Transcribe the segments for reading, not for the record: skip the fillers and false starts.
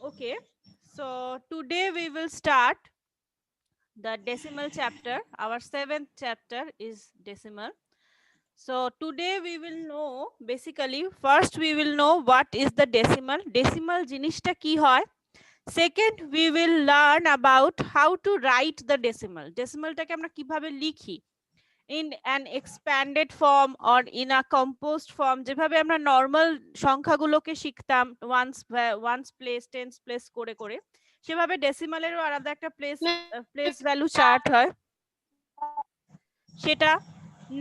Okay, so today we will start the decimal chapter. Our seventh chapter is decimal. So today we will know, basically first we will know what is the decimal. Decimal জিনিসটা কি হয়? Second we will learn about how to write the decimal. Decimalটাকে আমরা কিভাবে লিখি in an expanded form or in a composed form, যেভাবে আমরা normal সংখ্যাগুলোকে শিখতাম once place tense place করে করে, সেভাবে ডেসিমালেরও আলাদা একটা প্লেস ভ্যালু চার্ট হয় সেটা।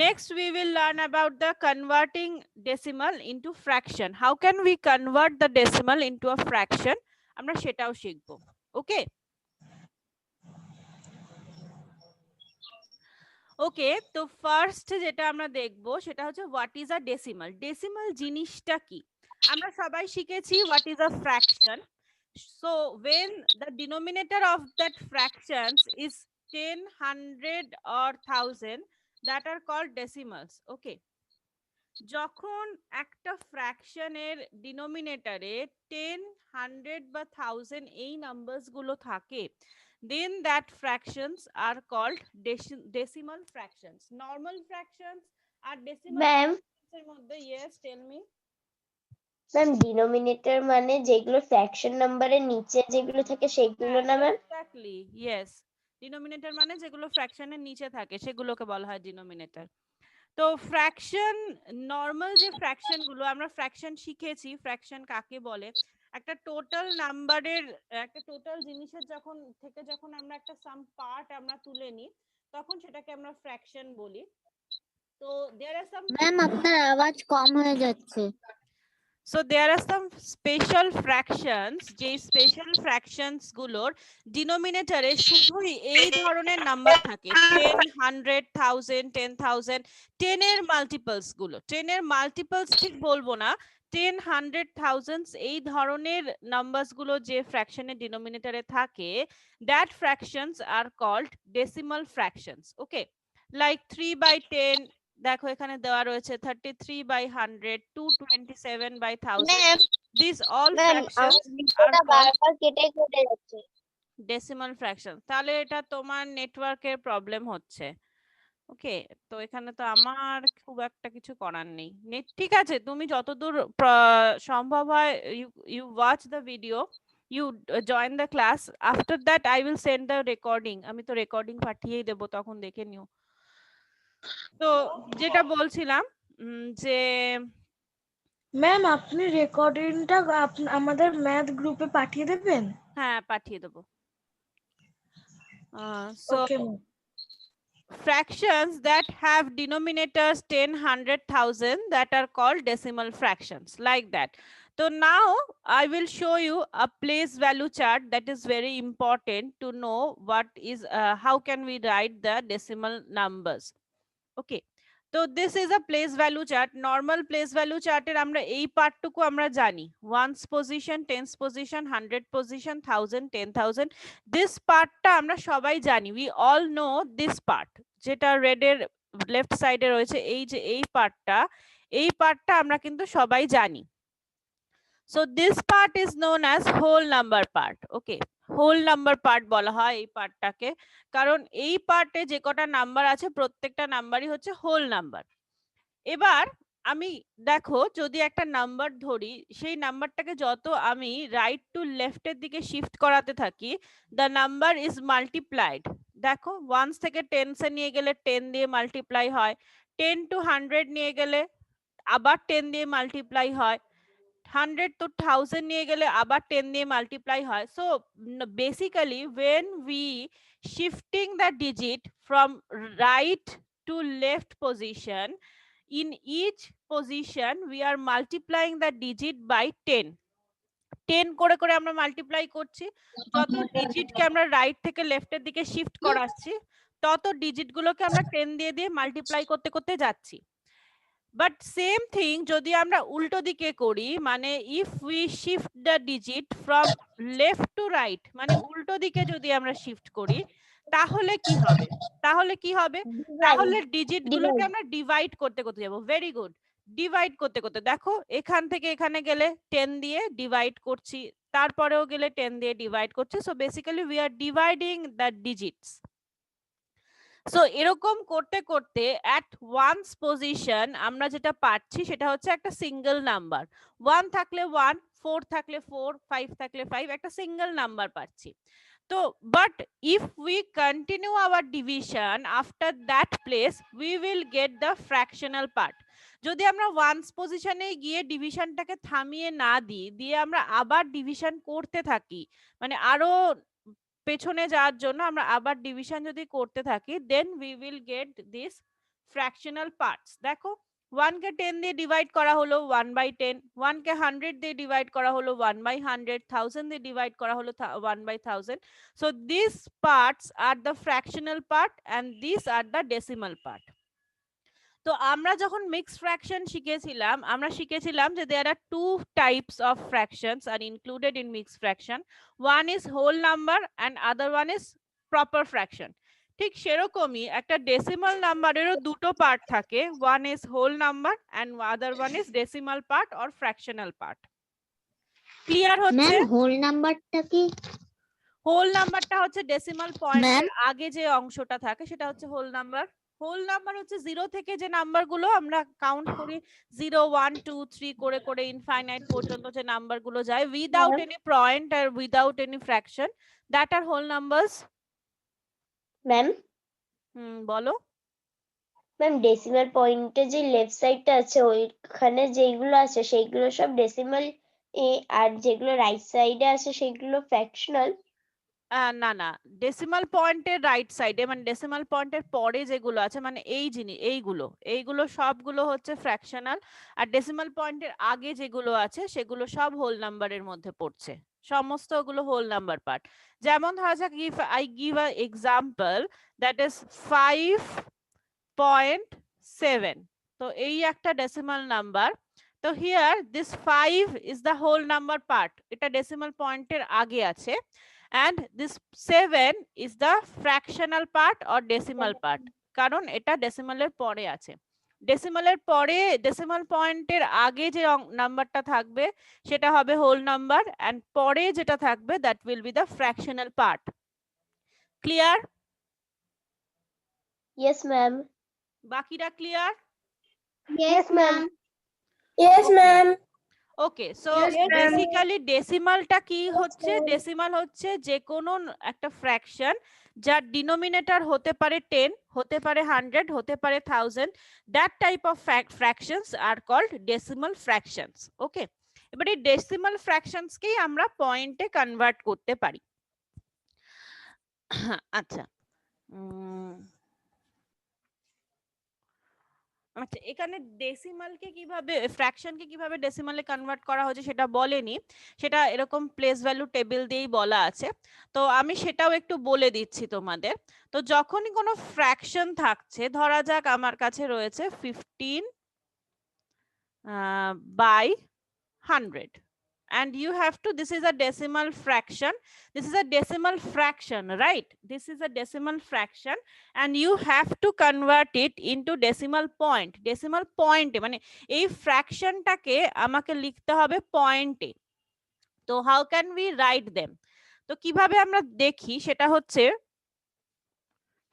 Next we will learn about the converting decimal into fraction. How can we convert the decimal into a fraction? আমরা সেটাও শিখব। ওকে ওকে, তো ফার্স্ট যেটা আমরা দেখবো সেটা হচ্ছে what is a decimal. Decimal জিনিসটা কি? আমরা সবাই শিখেছি what is a fraction. So when the denominator of that fractions is 10, 100 or 1000, that are called decimals. ওকে, যখন একটা ফ্র্যাকশনের ডিনোমিনেটরে 10, 100 বা 1000 এই নাম্বারস গুলো থাকে, then that fractions are called decimal fractions. Normal fractions R decimal ma'am fractions এর মধ্যে, yes tell me. Ma'am denominator মানে যেগুলো ফ্র্যাকশন নাম্বারের নিচে যেগুলো থাকে সেগুলো না ম্যাম? Exactly, yes. ডিনোমিনেটর মানে যেগুলো ফ্র্যাকশনের নিচে থাকে সেগুলোকে বলা হয় ডিনোমিনেটর। তো ফ্র্যাকশন, নর্মাল যে ফ্র্যাকশন গুলো আমরা ফ্র্যাকশন শিখেছি, ফ্র্যাকশন কাকে বলে? একটা টোটাল নাম্বারের, একটা টোটাল জিনিসের যখন আমরা একটা সাম পার্ট আমরা তুলে নিই, তখন সেটাকে আমরা ফ্র্যাকশন বলি। তো দেয়ার আর সাম ম্যাম আপনার আওয়াজ কম হয়ে যাচ্ছে। So there are some special fractions, যে স্পেশাল ফ্র্যাকশনস গুলোর ডিনোমিনেটরে শুধুই এই ধরনের নাম্বার থাকে, 10, 100, 1000, 10000, 10 এর মাল্টিপলস গুলো। 10 এর মাল্টিপলস ঠিক বলবো না, 10, 100, 1000 এই ধরনের নাম্বারস গুলো যে ফ্র্যাকশনের ডিনোমিনেটরে থাকে, that fractions are called decimal fractions. Okay, like 3/10, দেখো এখানে দেওয়া রয়েছে 33/100, 227/1000. Ma'am These all ma'am fractions আমার are ভিডিওটা called বারবার কেটে কেটে যাচ্ছে। decimal fractions. তাহলে এটা তোমার নেটওয়ার্কের প্রবলেম হচ্ছে। ওকে, তো এখানে তো আমার খুব একটা কিছু করার নেই। ঠিক আছে, তুমি যতদূর সম্ভব হয় you watch the video, you join the class. After that I will send the recording. আমি তো রেকর্ডিং পাঠিয়েই দেব, তখন দেখে নিও। তো যেটা বলছিলাম যে ম্যাম আপনি রেকর্ডিংটা আমাদের ম্যাথ গ্রুপে পাঠিয়ে দেবেন? হ্যাঁ পাঠিয়ে দেবো। So okay ma'am. fractions that have denominators 10, 100, 1000, that are called decimal fractions, like that. So now I will show you a place value chart that is very important to know what is how can we write the decimal numbers. Okay, তো this is a place value chart. Normal place value চার্টের আমরা এই পার্টটুকু আমরা জানি, ones position, tens position, 100 position, 1000, 10000, this পার্টটা আমরা সবাই জানি। We all know this part, যেটা রেডের লেফট সাইডে রয়েছে, এই যে এই পার্টটা আমরা কিন্তু সবাই জানি। So this part is known as whole number part. Okay, whole number part বলা হয় এই পার্টটাকে, কারণ এই পার্টে যে কটা নাম্বার আছে প্রত্যেকটা নাম্বারই হচ্ছে হোল নাম্বার। এবার আমি দেখো, যদি একটা নাম্বার ধরি, সেই নাম্বারটাকে যত আমি রাইট টু লেফটের দিকে শিফট করাতে থাকি, দ্য নাম্বার ইজ মাল্টিপ্লাইড। দেখো, ওয়ান্স থেকে টেন্সে নিয়ে গেলে 10 দিয়ে মাল্টিপ্লাই হয়, 10 to 100 নিয়ে গেলে আবার 10 দিয়ে মাল্টিপ্লাই হয়, 100 to 1000 নিয়ে গেলে আবার 10 দিয়ে মাল্টিপ্লাই হয়। So basically when we shifting the digit from right to left position, in each position we are multiplying the digit by 10. 10 করে করে আমরা মাল্টিপ্লাই করছি, যত ডিজিটকে আমরা রাইট থেকে লেফটের দিকে শিফট করাচ্ছি তত ডিজিট গুলোকে আমরা 10 দিয়ে দিয়ে মাল্টিপ্লাই করতে করতে যাচ্ছি। বাট সেম থিং যদি আমরা উল্টো দিকে করি, মানে if we shift the digit from left to right, মানে উল্টো দিকে যদি আমরা শিফট করি, তাহলে কি হবে? তাহলে ডিজিট গুলোকে আমরা ডিভাইড করতে করতে যাব। ভেরি গুড, ডিভাইড করতে করতে দেখো এখান থেকে এখানে গেলে 10 দিয়ে ডিভাইড করছি, তারপরেও গেলে 10 দিয়ে ডিভাইড করছি। So basically we are dividing the digits. So এরকম করতে করতে অ্যাট ওয়ানস পজিশন আমরা যেটা পাচ্ছি সেটা হচ্ছে একটা সিঙ্গেল নাম্বার। 1 থাকলে 1, 4 থাকলে 4, 5 থাকলে 5, একটা সিঙ্গেল নাম্বার পাচ্ছি। তো but if we continue hour division after that place we will get the fractional part. যদি আমরা ওয়ানস পজিশনে গিয়ে ডিভিশনটাকে থামিয়ে না দিই, দিয়ে আমরা আবার ডিভিশন করতে থাকি, মানে আরো পেছনে যাওয়ার জন্য আমরা আবার ডিভিশন যদি করতে থাকি, then we will get this fractional parts. দেখো 1 কে 10 দিয়ে ডিভাইড করা হলো 1/10, 1 কে 100 দিয়ে ডিভাইড করা হলো 1/100, 1000 দিয়ে ডিভাইড করা হলো 1/1000. So these parts are the fractional part and these are the decimal part. তো আমরা যখন মিক্সড ফ্র্যাকশন শিখেছিলাম, আমরা শিখেছিলাম যে there are two types of fractions are included in mixed fraction. One is whole number and other one is proper fraction. ঠিক সেরকমই একটা ডেসিমাল নাম্বারেরও দুটো পার্ট থাকে, one is whole number and other one is decimal part or fractional part. Clear হচ্ছে? Ma'am whole নাম্বারটা কি? Whole নাম্বারটা হচ্ছে ডেসিমাল পয়েন্টের আগে যে অংশটা থাকে সেটা হচ্ছে হোল নাম্বার। হোল নাম্বার হচ্ছে 0 থেকে যে নাম্বারগুলো আমরা কাউন্ট করি 0 1 2 3 করে করে ইনফাইনাইট পর্যন্ত যে নাম্বারগুলো যায় উইদাউট এনি পয়েন্ট আর without any fraction, that are whole numbers. Ma'am বলো। ম্যাম ডেসিমাল পয়েন্টে যে লেফট সাইডটা আছে ওইখানে যেগুলো আছে সেইগুলো সব ডেসিমাল, আর যেগুলো রাইট সাইডে আছে সেগুলো ফ্র্যাকশনাল। না না, ডেসিমাল পয়েন্টের রাইট সাইডে মানে ডেসিমাল পয়েন্টের পরে যেগুলো আছে মানে এই জিনিস এইগুলো সবগুলো হচ্ছে ফ্র্যাকশনাল, আর ডেসিমাল পয়েন্টের আগে যেগুলো আছে সেগুলো সব হোল নাম্বারের মধ্যে পড়ছে, সমস্ত ওগুলো হোল নাম্বার পার্ট। যেমন ধরা যাক if I give a example that is 5.7, তো এই একটা ডেসিমাল নাম্বার। তো here this 5 is the whole number part, এটা ডেসিমাল পয়েন্টের আগে আছে, and this 7 is the fractional part or decimal part, কারণ এটা ডেসিমালের পরে আছে। ডেসিমালের পরে ডেসিমাল পয়েন্টের আগে যে নাম্বারটা থাকবে সেটা হবে হোল নাম্বার, and পরে যেটা থাকবে that will be the fractional part. Clear? Yes ma'am. বাকিটা clear? Yes ma'am. Yes ma'am. Okay, so basically ডেসিমালটা কি হচ্ছে? ডেসিমাল হচ্ছে যে কোনো একটা ফ্র্যাকশন যার ডিনোমিনেটর হতে পারে 10, হতে পারে 100, হতে পারে 1000, that type of fractions are called decimal fractions. Okay, এবারে ডেসিমাল ফ্র্যাকশনসকেই আমরা পয়েন্টে কনভার্ট করতে পারি। আচ্ছা, আচ্ছা এখানে ডেসিমালকে কিভাবে ফ্র্যাকশনকে কিভাবে ডেসিমালে কনভার্ট করা হচ্ছে সেটা বলেনি, সেটা এরকম প্লেস ভ্যালু টেবিল দিয়েই বলা আছে। তো আমি সেটাও একটু বলে দিচ্ছি তোমাদের। তো যখনই কোনো ফ্র্যাকশন থাকছে, ধরা যাক আমার কাছে রয়েছে 15/100, and you have to, this is a decimal fraction, this is a decimal fraction, right? This is a decimal fraction and you have to convert it into decimal point. Decimal point মানে এই ফ্র্যাকশনটাকে আমাকে লিখতে হবে পয়েন্টে। তো how can we write them? তো কিভাবে আমরা দেখি সেটা হচ্ছে,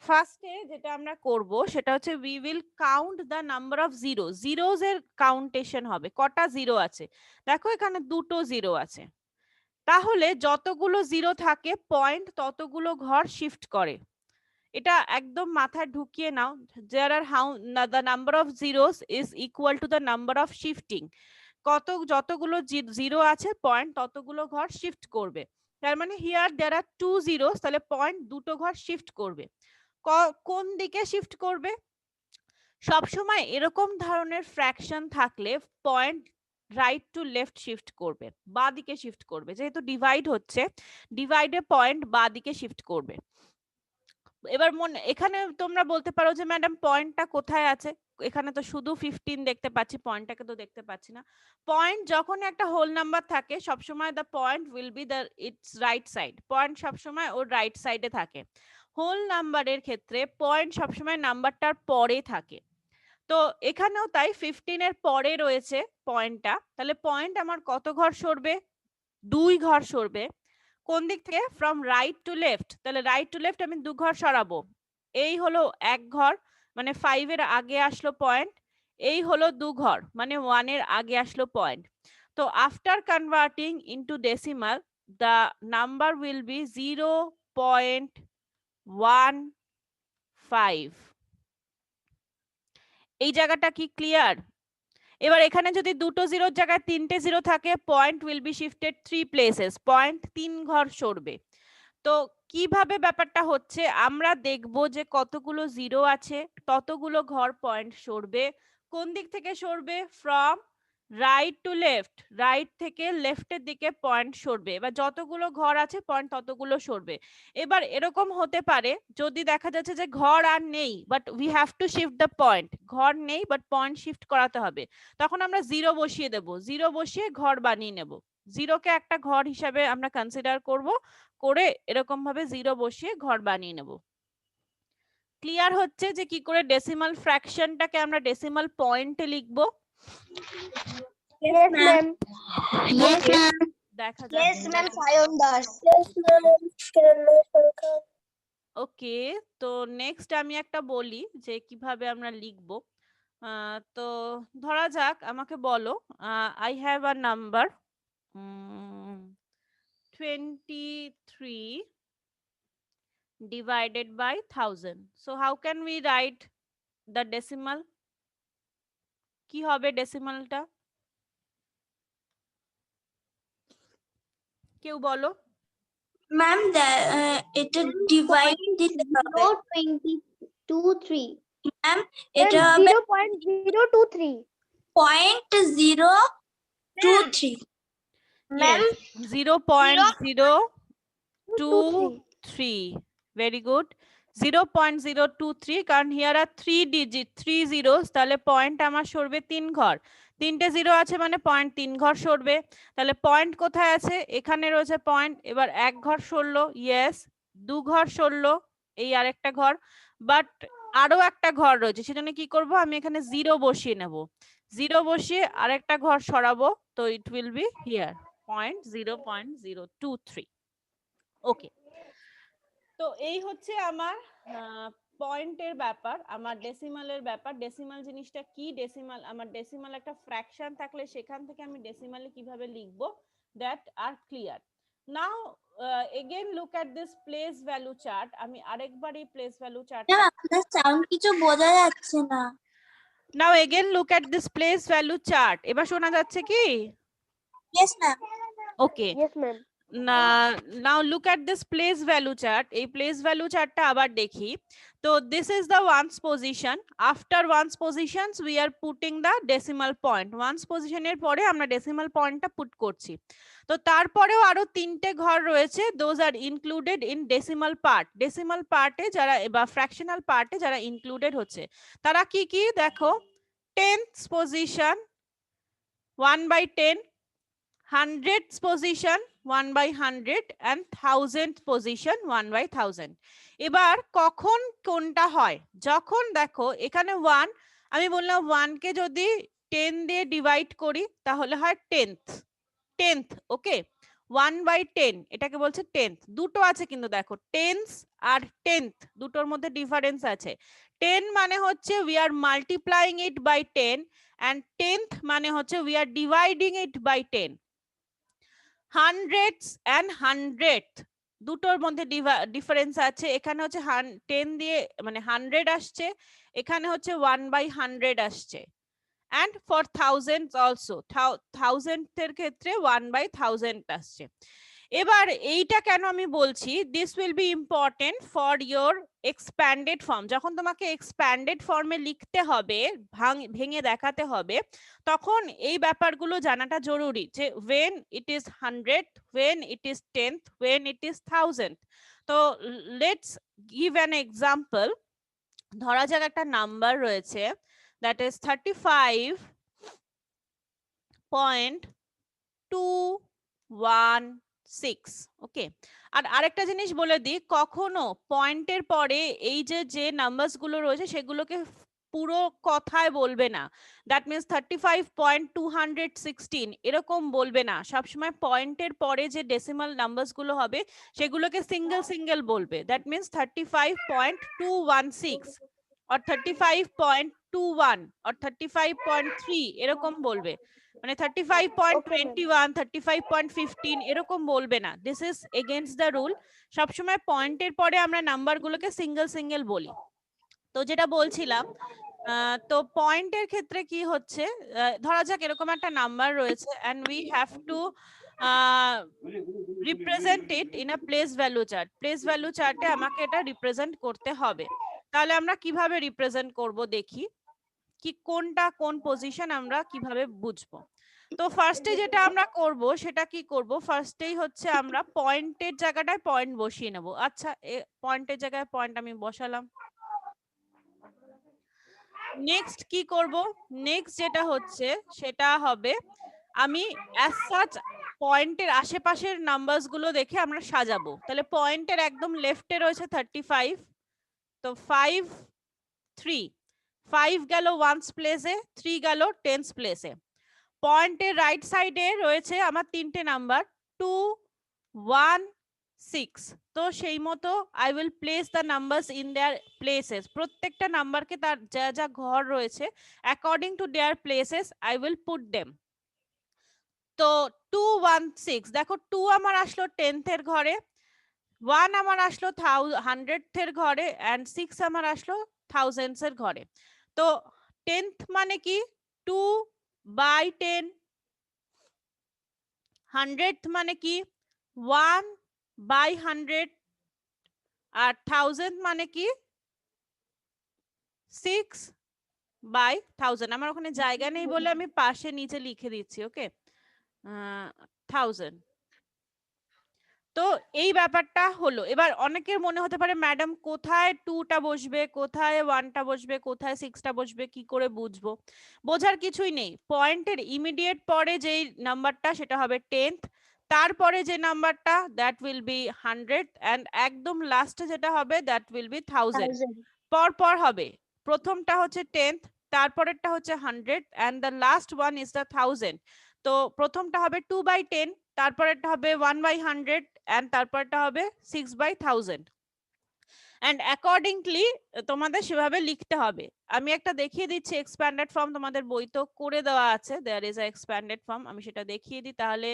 ফার্স্টে যেটা আমরা করব সেটা হচ্ছে we will count the number of zeros. zeros এর কাউন্টেশন হবে, কটা জিরো আছে। দেখো এখানে দুটো জিরো আছে, তাহলে যতগুলো জিরো থাকে পয়েন্ট ততগুলো ঘর শিফট করে। এটা একদম মাথায় ঢুকিয়ে নাও, there are how the number of zeros is equal to the number of shifting. যতগুলো জিরো আছে পয়েন্ট ততগুলো ঘর শিফট করবে। তার মানে হিয়ার there are 2 zeros, তাহলে পয়েন্ট দুটো ঘর শিফট করবে। কোন দিকে শিফট করবে? সবসময় এরকম ধরনের ফ্র্যাকশন থাকলে point right to left shift করবে, বা দিকে শিফট করবে। যেহেতু ডিভাইড হচ্ছে, ডিভাইডে পয়েন্ট বা দিকে শিফট করবে। এবার এখানে তোমরা বলতে পারো যে ম্যাডাম পয়েন্টটা কোথায় আছে? এখানে তো শুধু 15 দেখতে পাচ্ছি, পয়েন্টটাকে তো দেখতে পাচ্ছি না। পয়েন্ট যখন একটা হোল নাম্বার থাকে সবসময় the point will be the it's right side, point সবসময় ওর রাইট সাইডে থাকে। হোল নাম্বারের ক্ষেত্রে পয়েন্ট সবসময় নাম্বারটার পরে থাকে। তো তো এখানেও তাই 15 এর পরে রয়েছে পয়েন্টটা, তাহলে পয়েন্ট আমার কত ঘর সরবে? 2 ঘর সরবে। কোন দিক থেকে? ফ্রম রাইট টু লেফট, তাহলে রাইট টু লেফট আমি 2 ঘর সরাবো। এই হলো 1 ঘর, মানে 5 এর আগে আসলো পয়েন্ট। এই হলো 2 ঘর, মানে 1 এর আগে আসলো পয়েন্ট। তো after converting into decimal the number will be 0.15। এই জায়গাটা কি ক্লিয়ার? এবার এখানে যদি দুটো জিরোর জায়গায় 3টে জিরো থাকে, point will be shifted 3 places, point 3 ঘর সরবে। তো কিভাবে ব্যাপারটা হচ্ছে, আমরা দেখব যে কতগুলো জিরো আছে ততগুলো ঘর পয়েন্ট সরবে। কোন দিক থেকে সরবে? From right to left, right থেকে লেফটের দিকে পয়েন্ট সরবে। এবার যতগুলো ঘর আছে পয়েন্ট ততগুলো সরবে। এবার এরকম হতে পারে যদি দেখা যাচ্ছে যে ঘর আর নেই, but we have to shift the point, ঘর নেই বাট পয়েন্ট শিফট করাতে হবে, তখন আমরা জিরো বসিয়ে দেব, জিরো বসিয়ে ঘর বানিয়ে নেব। জিরোকে একটা ঘর হিসাবে আমরা কনসিডার করব, করে এরকম ভাবে জিরো বসিয়ে ঘর বানিয়ে নেব। ক্লিয়ার হচ্ছে যে কি করে ডেসিমাল ফ্র্যাকশনটাকে আমরা ডেসিমাল পয়েন্টে লিখব? Yes, ma'am. Yes, ma'am. দেখা যাক। Yes, ma'am. Sayon Das. Yes, ma'am. ওকে, তো নেক্সট আমি একটা বলি যে কিভাবে আমরা লিখব। তো ধরা যাক, আমাকে বলো I have a number 23 divided by 1000. So how can we write the decimal? কি হবে ডেসিমালটা? কেউ বলো। Ma'am, এটা divide দিতে হবে। 0.23 Ma'am, এটা হবে 0.023 0.023। Yes, 0.023. Very good. 0.023, কারণ here are 3 digit 3 zeros, তাহলে পয়েন্ট আমার সরবে 3 ঘর। 3টে জিরো আছে মানে পয়েন্ট 3 ঘর সরবে। তাহলে পয়েন্ট কোথায় আছে? এখানে রয়েছে পয়েন্ট। এবার 1 ঘর সরলো, ইয়েস। 2 ঘর সরলো, এই আরেকটা ঘর। বাট আরো একটা ঘর রয়েছে, সেজন্য কি করব, আমি এখানে জিরো বসিয়ে নেব। জিরো বসিয়ে আরেকটা ঘর সরাবো, তো ইট উইল বি হিয়ার 0.023। ওকে, তো এই হচ্ছে আমার পয়েন্টের ব্যাপার, আমার ডেসিমালের ব্যাপার। ডেসিমাল জিনিসটা কি? ডেসিমাল, আমার ডেসিমাল একটা ফ্র্যাকশন থাকলে সেখান থেকে আমি ডেসিমালে কিভাবে লিখব, that are clear. Now again look at this place value chart. আমি আরেকবার এই প্লেস ভ্যালু চার্ট, ম্যাম আপনার সাউন্ড কিছু বোঝা যাচ্ছে না। Now again look at this place value chart. এবার শোনা যাচ্ছে কি? Yes, ma'am. Okay, Yes, ma'am. now look at this place value chart. এই place value chartটা আবার দেখি। তো this is the ones position. After ones positions we are putting the decimal point. ones position এর পরে আমরা decimal pointটা পুট করছি। তো তারপরেও আরো 3টে ঘর রয়েছে, those are included in decimal part. decimal পার্টে যারা বা fractional পার্টে যারা included হচ্ছে তারা কি কি দেখো, 10th position 1/10, 100th position 1/100 and 1000th position 1/1000। এবার কখন কোনটা হয়? যখন দেখো এখানে 1, আমি বললাম 1 কে যদি 10 দিয়ে ডিভাইড করি তাহলে হয় 10th। ওকে, 1/10 এটাকে বলছে 10th। দুটো আছে কিন্তু দেখো, 10th আর 10th দুটোর মধ্যে ডিফারেন্স আছে। 10 মানে হচ্ছে we are multiplying it by 10 and 10th মানে হচ্ছে we are dividing it by 10। hundreds and hundredth দুটোর মধ্যে ডিফারেন্স আছে। এখানে হচ্ছে 10 দিয়ে মানে 100 আসছে, এখানে হচ্ছে 1/100 আসছে। and for thousands also, thousand এর ক্ষেত্রে 1/1000 আসছে। এবার এইটা কেন আমি বলছি, this will be important for your expanded form. যখন তোমাকে এক্সপ্যান্ডেড ফর্মে লিখতে হবে, ভেঙে দেখাতে হবে, তখন এই ব্যাপারগুলো জানাটা জরুরি যে when it is 100, when it is 10th, when it is 1000। তো লেটস গিভ অ্যান এক্সাম্পল। ধরা যাক একটা নাম্বার রয়েছে, that is 35.216। ওকে, আর আরেকটা জিনিস বলে দিই, কখনো পয়েন্টের পরে এই যে নাম্বারস গুলো রয়েছে সেগুলোকে পুরো কথায় বলবে না, দ্যাট মিনস 35.216 এরকম বলবে না, সবসময় পয়েন্টের পরে যে ডেসিমাল নাম্বারস গুলো হবে সেগুলোকে সিঙ্গেল সিঙ্গেল বলবে, দ্যাট মিনস 35.216 or 35.21 or 35.3 এরকম বলবে, মানে 35.21 35.15 এরকম বলবে না, this is against the rule. সবসময় পয়েন্টের পরে আমরা নাম্বার গুলোকে সিঙ্গেল সিঙ্গেল বলি। তো যেটা বলছিলাম, তো পয়েন্টের ক্ষেত্রে কি হচ্ছে, ধরা যাক এরকম একটা নাম্বার রয়েছে and we have to represent it in a place value chart. Place value চার্টে আমাকে এটা রিপ্রেজেন্ট করতে হবে। তাহলে আমরা কিভাবে রিপ্রেজেন্ট করব দেখি, কি কোনটা কোন পজিশন আমরা কিভাবে বুঝবো। তো ফার্স্টে যেটা আমরা করব সেটা কি করব, ফার্স্টেই হচ্ছে আমরা পয়েন্টের জায়গাটায় পয়েন্ট বসিয়ে নেব। আচ্ছা, পয়েন্টের জায়গায় পয়েন্ট আমি বসালাম। নেক্সট কি করব, নেক্সট যেটা হচ্ছে সেটা হবে আমি অ্যাজ সাচ পয়েন্টের আশেপাশের নাম্বারস গুলো দেখে আমরা সাজাবো। তাহলে পয়েন্টের একদম লেফটে রয়েছে 35, তো 5 3 5 গেল ওয়ান্স প্লেসে, 3 গেল টেন্স প্লেসে। পয়েন্টের রাইট সাইডে রয়েছে আমার তিনটে নাম্বার 2 1 6, তো সেই মতো I will place the numbers in their places, প্রত্যেকটা নাম্বারকে তার যা যা ঘর রয়েছে according to their places I will put them. তো 2 1 6, দেখো 2 আমার আসলো 10th এর ঘরে, 1 আমার আসলো 100th এর ঘরে, এন্ড 6 আমার আসলো থাউজেন্ডস এর ঘরে। তো 10th মানে কি 2/10, 100th মানে কি 1/100, আর 1000 মানে কি 6/1000। আমার ওখানে জায়গা নেই বলে আমি পাশে নিচে লিখে দিচ্ছি, ওকে, 1000। তো এই ব্যাপারটা হলো। এবার অনেকের মনে হতে পারে ম্যাডাম কোথায় 2টা বসবে, কোথায় 1টা বসবে, কোথায় 6টা বসবে, কি করে বুঝবো? বোঝার কিছুই নেই, পয়েন্টের ইমিডিয়েট পরে যেই নাম্বারটা সেটা হবে 10th, তারপরে যে নাম্বারটা দ্যাট উইল বি 100, এন্ড একদম লাস্টে যেটা হবে দ্যাট উইল বি 1000। পর পর হবে, প্রথমটা হচ্ছে 10th, তারপরেরটা হচ্ছে 100, and the last one is the 1000। তো প্রথমটা হবে 2/10, তারপরেরটা হবে 1/100, এন্ড তারপরটা হবে 6/1000, এন্ড অ্যাকর্ডিংলি তোমাদের সেভাবে লিখতে হবে। আমি একটা দেখিয়ে দিচ্ছি এক্সপ্যান্ডেড ফর্ম, তোমাদের বই তো করে দেওয়া আছে, there is a expanded form, আমি সেটা দেখিয়ে দিই, তাহলে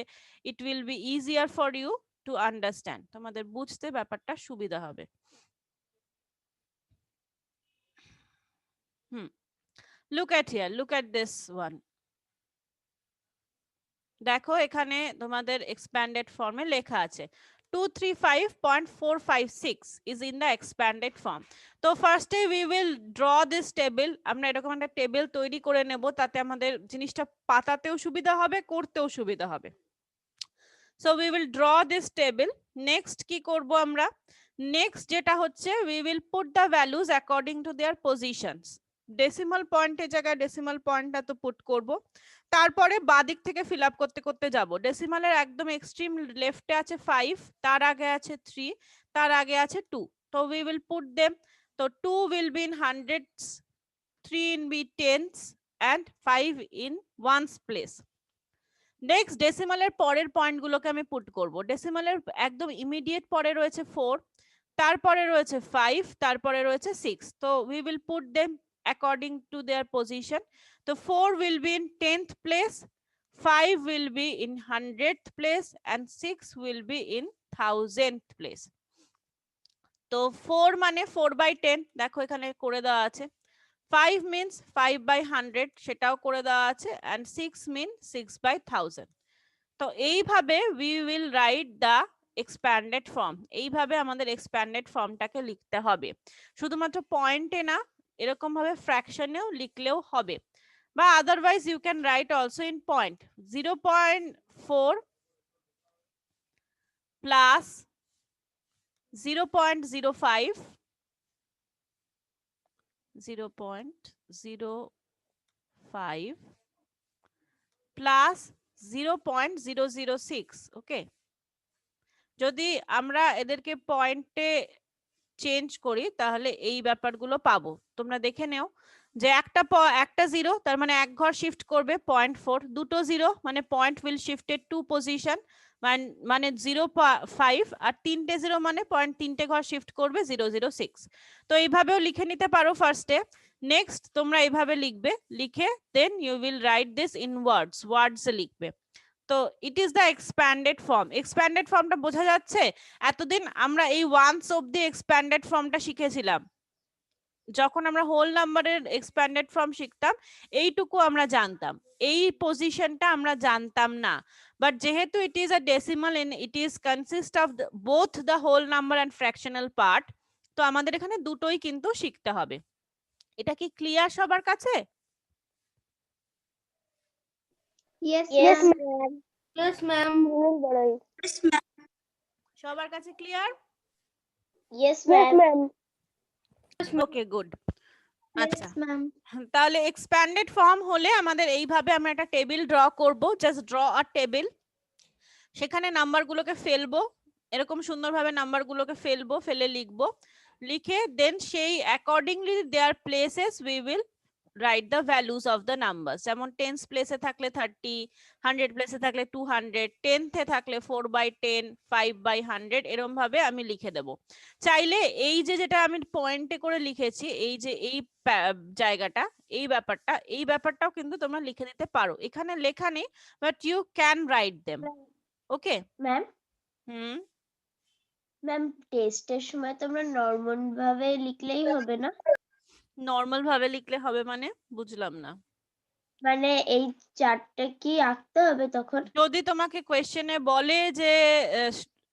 it will be easier for you to understand, তোমাদের বুঝতে ব্যাপারটা সুবিধা হবে। Look at here, look at this one. দেখো এখানে তোমাদের এক্সপ্যান্ডেড ফর্মে লেখা আছে 235.456 is in the expanded form. তো ফার্স্টে we will draw this table, আমরা এরকম একটা টেবিল তৈরি করে নেব, তাতে আমাদের জিনিসটা পাতাতেও সুবিধা হবে, করতেও সুবিধা হবে। So we will draw this table. Next কি করব আমরা, নেক্সট যেটা হচ্ছে we will put the values according to their positions. Decimal পয়েন্টের জায়গায় ডেসিমাল পয়েন্টটা তো পুট করব, তারপরে বাদিক থেকে ফিল আপ করতে করতে যাব। ডেসিমালের একদম এক্সট্রিম লেফটে আছে 5, তার আগে আছে 3, তার আগে আছে 2, তো we will put them. তো 2 will be in hundreds, 3 in be tens, and 5 in ones place. Next ডেসিমালের পরের পয়েন্টগুলোকে আমি পুট করব। ডেসিমালের একদম ইমিডিয়েট পরে রয়েছে 4, তারপরে রয়েছে 5, তারপরে রয়েছে 6, তো we will put them according to their position. So 4 will be in 10th place, 5 will be in 100th place, and 6 will be in 1000th place. তো 4 মানে 4/10, দেখো এখানে করে দেওয়া আছে। 5 means 5/100, সেটাও করে দেওয়া আছে, and 6 mean 6/1000. তো এইভাবে we will write the expanded form, এইভাবে আমাদের expanded ফর্মটাকে লিখতে হবে। শুধুমাত্র পয়েন্টে না, এরকম ভাবে ফ্র্যাকশনেও লিখলেও হবে, বা otherwise you can write also in point. 0.4 plus 0.05, 0.05 plus 0.006, okay. যদি আমরা এদেরকে পয়েন্টে চেঞ্জ করি তাহলে এই ব্যাপারগুলো পাবো, তোমরা দেখে নেও। যে একটা জিরো তার মানে এক ঘর শিফট করবে 0.4, দুটো জিরো মানে পয়েন্ট উইল শিফটেড 2 পজিশন মানে 0.5, আর তিনটে জিরো মানে পয়েন্ট তিনটে ঘর শিফট করবে 0.06। তো এইভাবেও লিখে নিতে পারো ফার্স্টে। নেক্সট তোমরা এইভাবে লিখবে, লিখে then you will write this in words লিখবে। তো it is the expanded form. Expanded ফর্মটা বোঝা যাচ্ছে? এতদিন আমরা এই ওয়ান্স অব্দি এক্সপ্যান্ডেড ফর্মটা শিখেছিলাম। যখন আমরা হোল নাম্বারের এক্সপ্যান্ডেড ফর্ম শিখতাম এইটুকু আমরা জানতাম, এই পজিশনটা আমরা জানতাম না। বাট যেহেতু it is a decimal and it is consist of both the whole number and fractional part, তো আমাদের এখানে দুটোই কিন্তু শিখতে হবে। এটা কি ক্লিয়ার সবার কাছে? Yes, Yes, ma'am. Yes, ma'am. Yes, ma'am. সবার কাছে ক্লিয়ার? Yes, ma'am. ওকে, গুড। আচ্ছা, Yes, ma'am. তাহলে এক্সপ্যান্ডেড ফর্ম হলে আমাদের এইভাবে আমরা একটা টেবিল ড্র করব। জাস্ট ড্র আ টেবিল, সেখানে নাম্বারগুলোকে ফেলবো, এরকম সুন্দরভাবে নাম্বারগুলোকে ফেলবো, ফেলে লিখবো, লিখে দেন সেই accordingly their places we will write the values of the numbers. যেমন টেন্স প্লেসে থাকলে 30, 100 প্লেসে থাকলে 200, 10th-এ থাকলে 4/10, 5/100, এরকম ভাবে আমি লিখে দেব। চাইলে এই যেটা আমি পয়েন্টে করে লিখেছি, এই যে এই জায়গাটা, এই ব্যাপারটাও কিন্তু তোমরা লিখে দিতে পারো। এখানে লেখা নেই, but you can write them. Okay ma'am, hmm, টেস্টের সময় তোমরা নরমাল ভাবে লিখলেই হবে না? নর্মাল ভাবে লিখলে হবে মানে বুঝলাম না। মানে এই চারটে কি আঁকতে হবে তখন? যদি তোমাকে কোয়েশ্চেনে বলে যে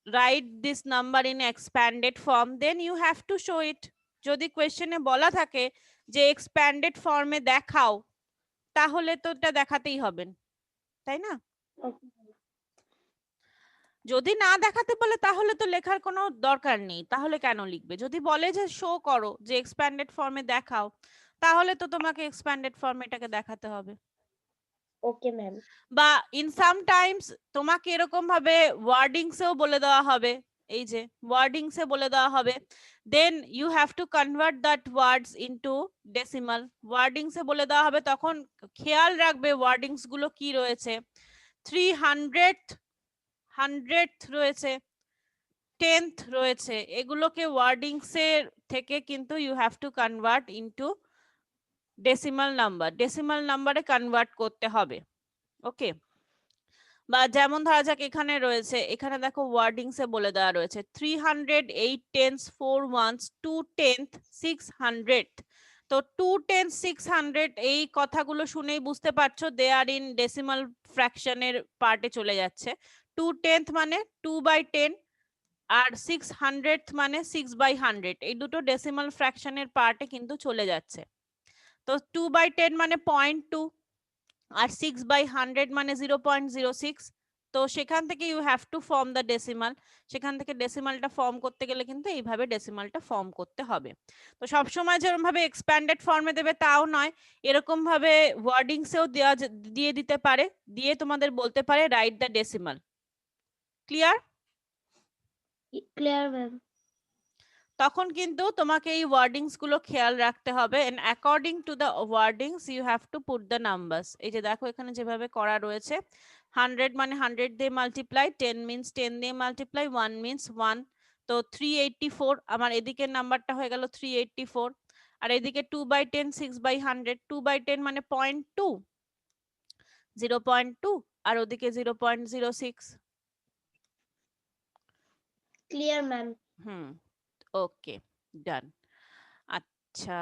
write this number in expanded form, then you have to show it. যদি কোয়েশ্চেনে বলা থাকে যে এক্সপ্যান্ডেড ফর্মে দেখাও, তাহলে তো এটা দেখাতেই হবে, তাই না? যদি না দেখাতে বলে তাহলে তো লেখার কোনো দরকার নেই, তাহলে কেন লিখবে? যদি বলে যে শো করো, যে এক্সপ্যান্ডেড ফর্মে দেখাও, তাহলে তো তোমাকে এক্সপ্যান্ডেড ফর্মে এটাকে দেখাতে হবে। Okay ma'am. বা ইন সাম টাইমস তোমাকে এরকম ভাবে ওয়ার্ডিংসেও বলে দেওয়া হবে, এই যে ওয়ার্ডিংসে বলে দেওয়া হবে, then you have to convert that words into decimal. ওয়ার্ডিংসে বলে দেওয়া হবে, তখন খেয়াল রাখবে ওয়ার্ডিংস গুলো কি রয়েছে। 300th, 100th রয়েছে, 10th রয়েছে, এগুলোকে ওয়ার্ডিংসের থেকে কিন্তু you have to convert into decimal number, decimal নাম্বারে কনভার্ট করতে হবে। ওকে, বা যেমন ধরা যাক এখানে রয়েছে, এখানে দেখো ওয়ার্ডিংসে বলে দেওয়া রয়েছে 300, 8 10s, 4 1s, 2 10th, 600। তো 2 10, 600 এই কথাগুলো শুনেই বুঝতে পারছো দে আর ইন ডেসিমাল ফ্র্যাকশনের পার্টে চলে যাচ্ছে। 2 10th মানে 2/10, আর 600th মানে 6/100, এই দুটো ডেসিমাল ফ্র্যাকশনের পার্টে কিন্তু চলে যাচ্ছে। তো 2/10 মানে 0.2, আর 6/100 মানে 0.06। তো সেখান থেকে you have to form the decimal. সেখান থেকে ডেসিমালটা ফর্ম করতে গেলে কিন্তু এইভাবে ডেসিমালটা ফর্ম করতে হবে। তো সবসময় যেরকম ভাবে এক্সপ্যান্ডেড ফর্মে দেবে তাও নয়, এরকম ভাবে ওয়ার্ডিংসেও দিয়ে দিতে পারে, দিয়ে তোমাদের বলতে পারে write the decimal. Clear? Clear ma'am. তখন কিন্তু তোমাকে এই ওয়ার্ডিংস গুলো খেয়াল রাখতে হবে, and according to the wordings you have to put the numbers. এই যে দেখো এখানে যেভাবে করা রয়েছে, 100 মানে 100 দিয়ে মাল্টিপ্লাই, 10 মিন্স 10 দিয়ে মাল্টিপ্লাই, 1 মিন্স 1। তো 384 আমার এদিকের নাম্বারটা হয়ে গেল 384, আর এদিকে 2/10, 6/100, 2/10 মানে 0.2, 0.2, আর ওদিকে 0.06। Clear ma'am. Okay, done. আচ্ছা,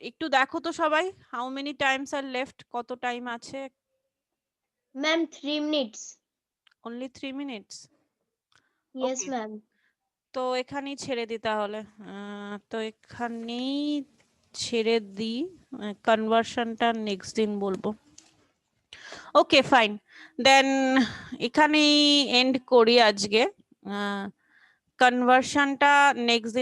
একটু দেখো তো সবাই, how many times are left, কত টাইম আছে? Ma'am 3 minutes. Only 3 minutes? Yes Okay. Ma'am. তো এখানেই ছেড়ে দিই তাহলে। তো এখানেই ছেড়ে দিই, কনভার্সনটা নেক্সট দিন বলবো। ওকে ফাইন, দেন এখানেই এন্ড করি আজকে। কনভার্সনটা নেক্সট দিন